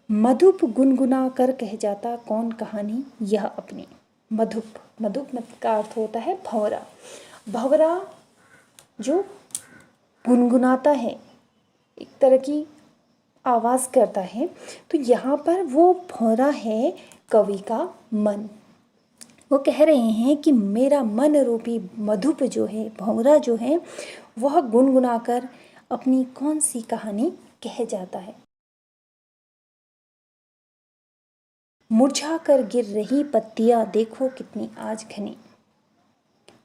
मधुप गुनगुना कर कह जाता कौन कहानी यह अपनी। मधुप, मधुप का अर्थ होता है भंवरा। भंवरा जो गुनगुनाता है, एक तरह की आवाज़ करता है, तो यहाँ पर वो भंवरा है कवि का मन। वो कह रहे हैं कि मेरा मन रूपी मधुप जो है, भंवरा जो है, वह गुनगुनाकर अपनी कौन सी कहानी कह जाता है। मुरझा कर गिर रही पत्तियां देखो कितनी आज घनी।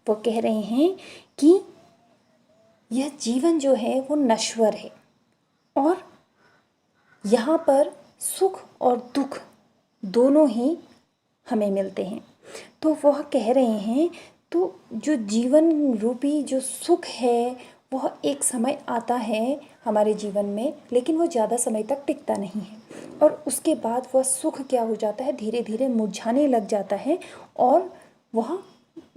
वो कह रहे हैं कि यह जीवन जो है वो नश्वर है और यहाँ पर सुख और दुख दोनों ही हमें मिलते हैं। तो वह कह रहे हैं तो जो जीवन रूपी जो सुख है वह एक समय आता है हमारे जीवन में, लेकिन वो ज़्यादा समय तक टिकता नहीं है और उसके बाद वह सुख क्या हो जाता है, धीरे धीरे मुरझाने लग जाता है। और वह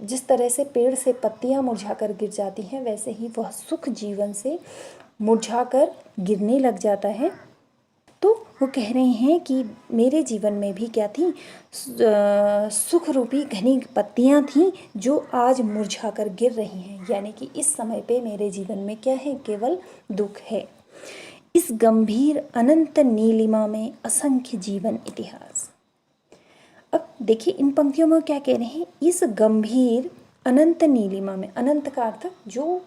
जिस तरह से पेड़ से पत्तियां मुरझाकर गिर जाती हैं, वैसे ही वह सुख जीवन से मुरझाकर गिरने लग जाता है। तो वो कह रहे हैं कि मेरे जीवन में भी क्या थी, सुख रूपी घनी पत्तियां थीं जो आज मुरझाकर गिर रही हैं, यानी कि इस समय पे मेरे जीवन में क्या है, केवल दुख है। इस गंभीर अनंत नीलिमा में असंख्य जीवन इतिहास। अब देखिए इन पंक्तियों में क्या कह रहे हैं, इस गंभीर अनंत नीलिमा में, अनंत का अर्थ जो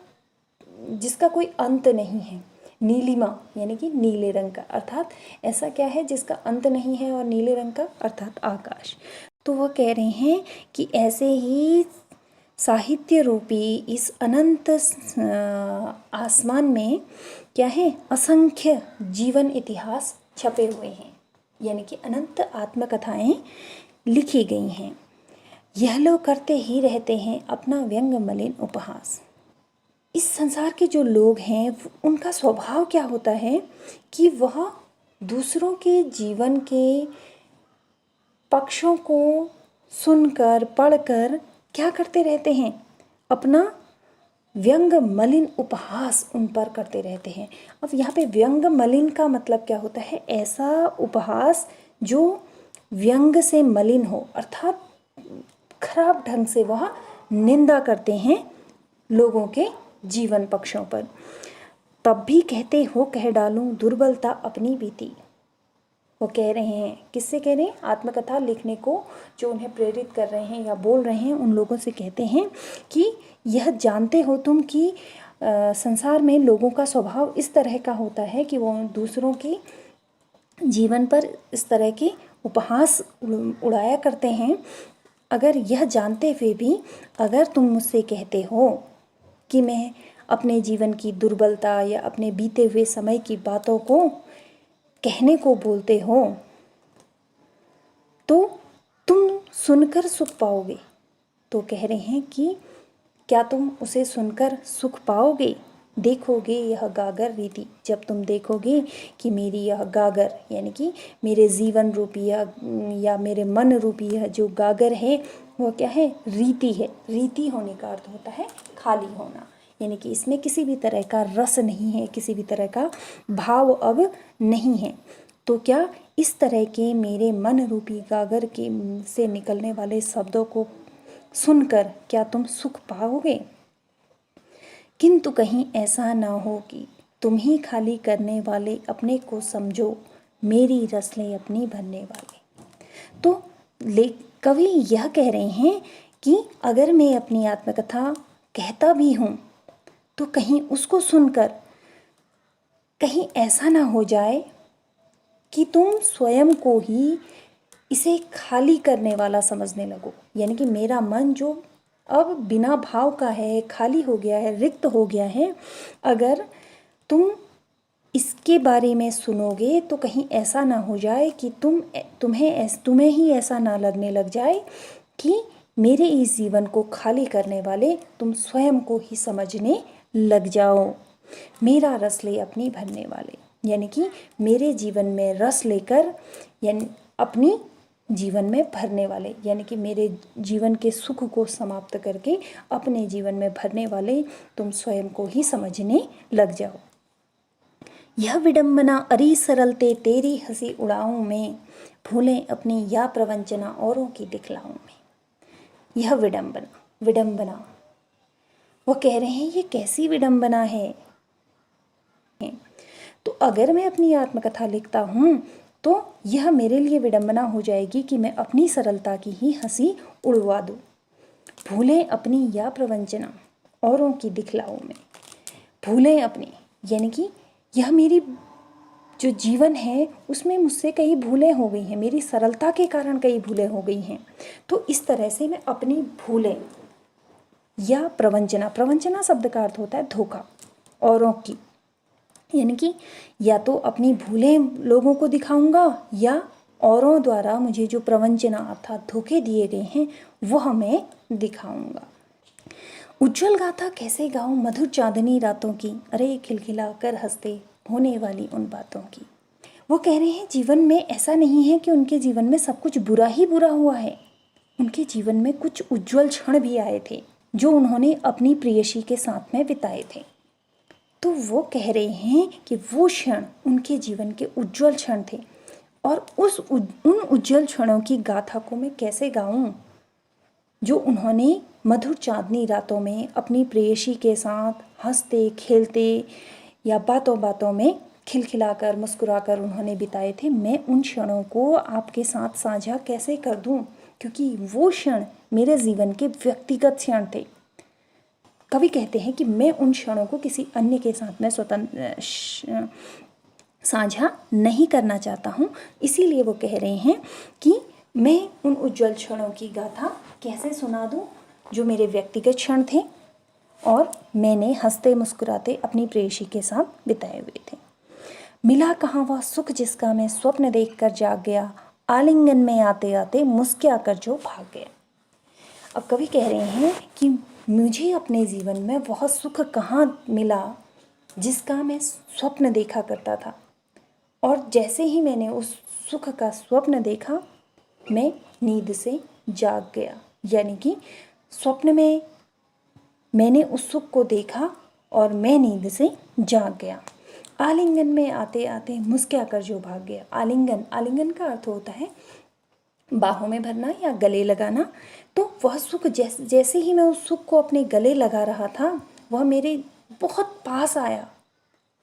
जिसका कोई अंत नहीं है, नीलिमा यानी कि नीले रंग का, अर्थात ऐसा क्या है जिसका अंत नहीं है, और नीले रंग का अर्थात आकाश। तो वह कह रहे हैं कि ऐसे ही साहित्य रूपी इस अनंत आसमान में क्या है, असंख्य जीवन इतिहास छपे हुए हैं, यानी कि अनंत आत्मकथाएं लिखी गई हैं। यह लोग करते ही रहते हैं अपना व्यंग मलिन उपहास। इस संसार के जो लोग हैं उनका स्वभाव क्या होता है कि वह दूसरों के जीवन के पक्षों को सुनकर पढ़कर क्या करते रहते हैं, अपना व्यंग मलिन उपहास उन पर करते रहते हैं। अब यहाँ पे व्यंग मलिन का मतलब क्या होता है, ऐसा उपहास जो व्यंग से मलिन हो, अर्थात खराब ढंग से वह निंदा करते हैं लोगों के जीवन पक्षों पर। तब भी कहते हो कह डालूं दुर्बलता अपनी बीती। वो कह रहे हैं, किससे कह रहे हैं, आत्मकथा लिखने को जो उन्हें प्रेरित कर रहे हैं या बोल रहे हैं उन लोगों से कहते हैं कि यह जानते हो तुम कि संसार में लोगों का स्वभाव इस तरह का होता है कि वो दूसरों की जीवन पर इस तरह के उपहास उड़ाया करते हैं। अगर यह जानते हुए भी अगर तुम मुझसे कहते हो कि मैं अपने जीवन की दुर्बलता या अपने बीते हुए समय की बातों को कहने को बोलते हो, तो तुम सुनकर सुख पाओगे। तो कह रहे हैं कि क्या तुम उसे सुनकर सुख पाओगे, देखोगे यह गागर रीति। जब तुम देखोगे कि मेरी यह गागर यानी कि मेरे जीवन रूपी या मेरे मन रूपी यह जो गागर है वो क्या है, रीति है। रीति होने का अर्थ होता है खाली होना, यानी कि इसमें किसी भी तरह का रस नहीं है, किसी भी तरह का भाव अब नहीं है। तो क्या इस तरह के मेरे मन रूपी गागर के से निकलने वाले शब्दों को सुनकर क्या तुम सुख पाओगे। किंतु कहीं ऐसा ना हो कि तुम ही खाली करने वाले अपने को समझो, मेरी रसलें अपनी भरने वाले। तो कवि यह कह रहे हैं कि अगर मैं अपनी आत्मकथा कहता भी हूँ तो कहीं उसको सुनकर कहीं ऐसा ना हो जाए कि तुम स्वयं को ही इसे खाली करने वाला समझने लगो, यानी कि मेरा मन जो अब बिना भाव का है, खाली हो गया है, रिक्त हो गया है, अगर तुम इसके बारे में सुनोगे तो कहीं ऐसा ना हो जाए कि तुम्हें ही ऐसा ना लगने लग जाए कि मेरे इस जीवन को खाली करने वाले तुम स्वयं को ही समझने लग जाओ। मेरा रस ले अपनी भरने वाले, यानी कि मेरे जीवन में रस लेकर यानी अपनी जीवन में भरने वाले, यानी कि मेरे जीवन के सुख को समाप्त करके अपने जीवन में भरने वाले तुम स्वयं को ही समझने लग जाओ। यह विडंबना अरी सरलते तेरी हंसी उड़ाऊं मैं, भूलें अपनी या प्रवंचना औरों की दिखलाऊं मैं। यह विडंबना, विडंबना, वो कह रहे हैं ये कैसी विडंबना है। तो अगर मैं अपनी आत्मकथा लिखता हूँ तो यह मेरे लिए विडंबना हो जाएगी कि मैं अपनी सरलता की ही हंसी उड़वा दूँ। भूलें अपनी या प्रवंचना औरों की दिखलाऊं मैं। भूलें अपनी, यानी कि यह मेरी जो जीवन है उसमें मुझसे कई भूलें हो गई हैं, मेरी सरलता के कारण कई भूलें हो गई हैं। तो इस तरह से मैं अपनी भूलें या प्रवंचना, प्रवंचना शब्द का अर्थ होता है धोखा, औरों की, यानी कि या तो अपनी भूलें लोगों को दिखाऊंगा या औरों द्वारा मुझे जो प्रवंचना अर्थात धोखे दिए गए हैं वह मैं दिखाऊंगा। उज्जवल गाथा कैसे गाऊं मधुर चांदनी रातों की, अरे खिलखिला कर हंसते होने वाली उन बातों की। वो कह रहे हैं जीवन में ऐसा नहीं है कि उनके जीवन में सब कुछ बुरा ही बुरा हुआ है। उनके जीवन में कुछ उज्जवल क्षण भी आए थे जो उन्होंने अपनी प्रेयसी के साथ में बिताए थे। तो वो कह रहे हैं कि वो क्षण उनके जीवन के उज्जवल क्षण थे और उन उज्जवल क्षणों की गाथा को मैं कैसे गाऊं जो उन्होंने मधुर चांदनी रातों में अपनी प्रेयसी के साथ हंसते खेलते या बातों बातों में खिलखिलाकर मुस्कुराकर उन्होंने बिताए थे। मैं उन क्षणों को आपके साथ साझा कैसे कर दूं, क्योंकि वो क्षण मेरे जीवन के व्यक्तिगत क्षण थे। कवि कहते हैं कि मैं उन क्षणों को किसी अन्य के साथ में स्वतंत्र साझा नहीं करना चाहता हूँ। इसीलिए वो कह रहे हैं कि मैं उन उज्जवल क्षणों की गाथा कैसे सुना दूँ जो मेरे व्यक्तिगत क्षण थे और मैंने हंसते मुस्कुराते अपनी प्रेयसी के साथ बिताए हुए थे। मिला कहाँ वह सुख जिसका मैं स्वप्न देखकर जाग गया, आलिंगन में आते आते मुस्किया कर जो भाग गया। अब कवि कह रहे हैं कि मुझे अपने जीवन में वह सुख कहाँ मिला जिसका मैं स्वप्न देखा करता था, और जैसे ही मैंने उस सुख का स्वप्न देखा मैं नींद से जाग गया। यानी कि स्वप्न में मैंने उस सुख को देखा और मैं नींद से जाग गया। आलिंगन में आते आते मुस्किया कर जो भाग गया। आलिंगन, आलिंगन का अर्थ होता है बाहों में भरना या गले लगाना। तो वह सुख जैसे ही मैं उस सुख को अपने गले लगा रहा था वह मेरे बहुत पास आया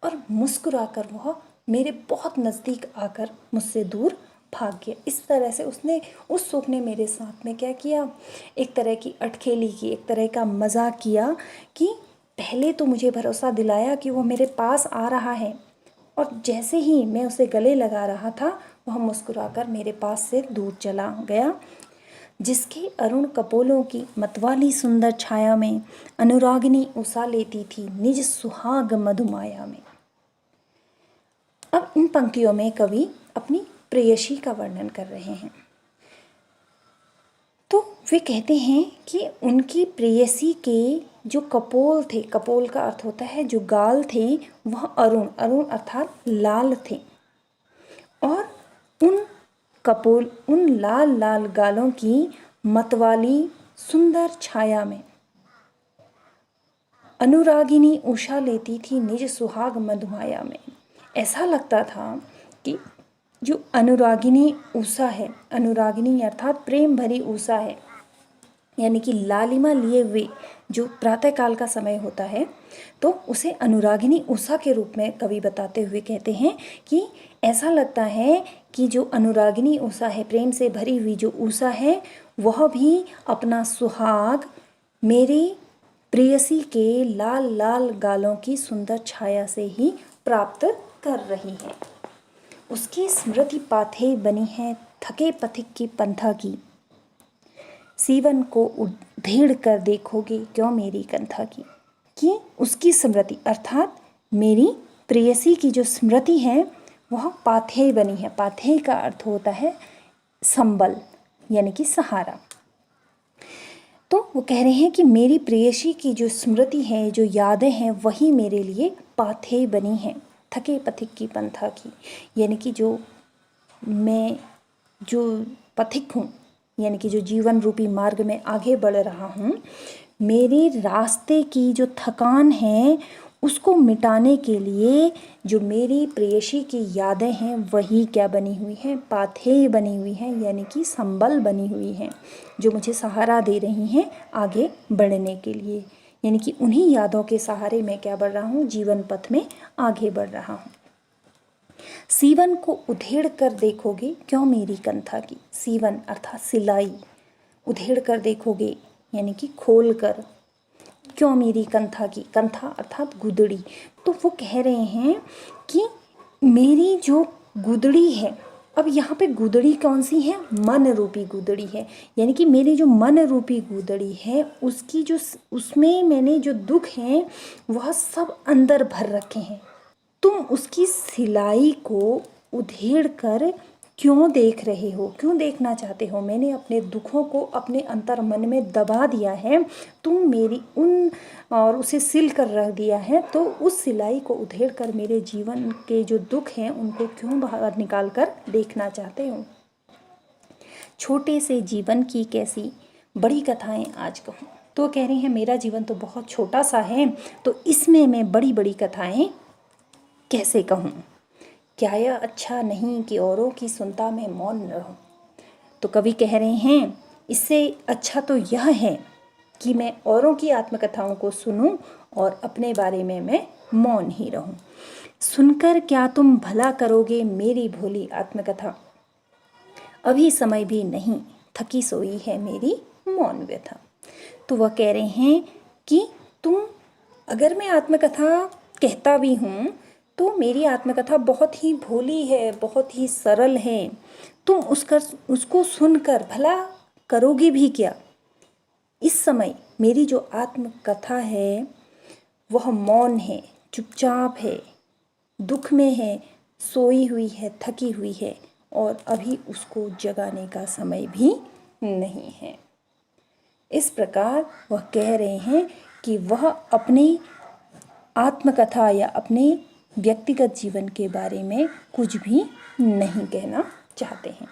और मुस्कुराकर वह मेरे बहुत नज़दीक आकर मुझसे दूर भाग गया। इस तरह से उस सुख ने मेरे साथ में क्या किया, एक तरह की अटखेली की, एक तरह का मजाक किया कि पहले तो मुझे भरोसा दिलाया कि वो मेरे पास आ रहा है और जैसे ही मैं उसे गले लगा रहा था वह मुस्कुराकर मेरे पास से दूर चला गया। जिसके अरुण कपोलों की मतवाली सुंदर छाया में अनुरागिनी उषा लेती थी निज सुहाग मधुमाया में। अब इन पंक्तियों में कवि अपनी प्रेयसी का वर्णन कर रहे हैं। तो वे कहते हैं कि उनकी प्रेयसी के जो कपोल थे, कपोल का अर्थ होता है जो गाल थे, वह अरुण, अरुण अर्थात लाल थे और उन लाल लाल गालों की मतवाली सुंदर छाया में अनुरागिनी उषा लेती थी निज सुहाग मधुमाया में। ऐसा लगता था कि जो अनुरागिनी उषा है, अनुरागिनी अर्थात प्रेम भरी उषा है, यानी कि लालिमा लिए हुए जो प्रातःकाल का समय होता है तो उसे अनुरागिनी उषा के रूप में कवि बताते हुए कहते हैं कि ऐसा लगता है कि जो अनुरागिनी उषा है, प्रेम से भरी हुई जो उषा है, वह भी अपना सुहाग मेरी प्रेयसी के लाल लाल गालों की सुंदर छाया से ही प्राप्त कर रही है। उसकी स्मृति पाथे बनी है थके पथिक की पंथा की, सीवन को उधेड़ कर देखोगे क्यों मेरी कंथा की। कि उसकी स्मृति अर्थात मेरी प्रेयसी की जो स्मृति है वह पाथे बनी है। पाथे का अर्थ होता है संबल, यानी कि सहारा। तो वो कह रहे हैं कि मेरी प्रेयसी की जो स्मृति है, जो यादें हैं, वही मेरे लिए पाथे बनी हैं थके पथिक की पंथा की। यानी कि जो मैं जो पथिक हूँ, यानी कि जो जीवन रूपी मार्ग में आगे बढ़ रहा हूँ, मेरे रास्ते की जो थकान है उसको मिटाने के लिए जो मेरी प्रेयसी की यादें हैं वही क्या बनी हुई हैं, पाथेय बनी हुई हैं, यानी कि संबल बनी हुई हैं, जो मुझे सहारा दे रही हैं आगे बढ़ने के लिए। यानी कि उन्हीं यादों के सहारे मैं क्या बढ़ रहा हूँ, जीवन पथ में आगे बढ़ रहा हूँ। सीवन को उधेड़ कर देखोगे क्यों मेरी कंथा की, सीवन अर्थात सिलाई, उधेड़ कर देखोगे यानी कि खोल कर, क्यों मेरी कंथा की, कंथा अर्थात गुदड़ी। तो वो कह रहे हैं कि मेरी जो गुदड़ी है, अब यहाँ पे गुदड़ी कौन सी है, मन रूपी गुदड़ी है, यानी कि मेरी जो मन रूपी गुदड़ी है उसकी जो उसमें मैंने जो दुख हैं वह सब अंदर भर रखे हैं। तुम उसकी सिलाई को उधेड़ कर क्यों देख रहे हो, क्यों देखना चाहते हो, मैंने अपने दुखों को अपने अंतर मन में दबा दिया है, तुम मेरी उन और उसे सिल कर रख दिया है, तो उस सिलाई को उधेड़ कर मेरे जीवन के जो दुख हैं उनको क्यों बाहर निकाल कर देखना चाहते हो। छोटे से जीवन की कैसी बड़ी कथाएं आज कहूँ। तो कह रही हैं मेरा जीवन तो बहुत छोटा सा है, तो इसमें मैं बड़ी बड़ी कथाएं कैसे कहूँ, क्या यह अच्छा नहीं कि औरों की सुनता मैं मौन रहूं। तो कवि कह रहे हैं इससे अच्छा तो यह है कि मैं औरों की आत्मकथाओं को सुनूं और अपने बारे में मैं मौन ही रहूं। सुनकर क्या तुम भला करोगे मेरी भोली आत्मकथा, अभी समय भी नहीं थकी सोई है मेरी मौन व्यथा। तो वह कह रहे हैं कि तुम, अगर मैं आत्मकथा कहता भी हूँ तो मेरी आत्मकथा बहुत ही भोली है, बहुत ही सरल है, तुम उसको सुनकर भला करोगे भी क्या। इस समय मेरी जो आत्मकथा है वह मौन है, चुपचाप है, दुख में है, सोई हुई है, थकी हुई है, और अभी उसको जगाने का समय भी नहीं है। इस प्रकार वह कह रहे हैं कि वह अपनी आत्मकथा या अपने व्यक्तिगत जीवन के बारे में कुछ भी नहीं कहना चाहते हैं।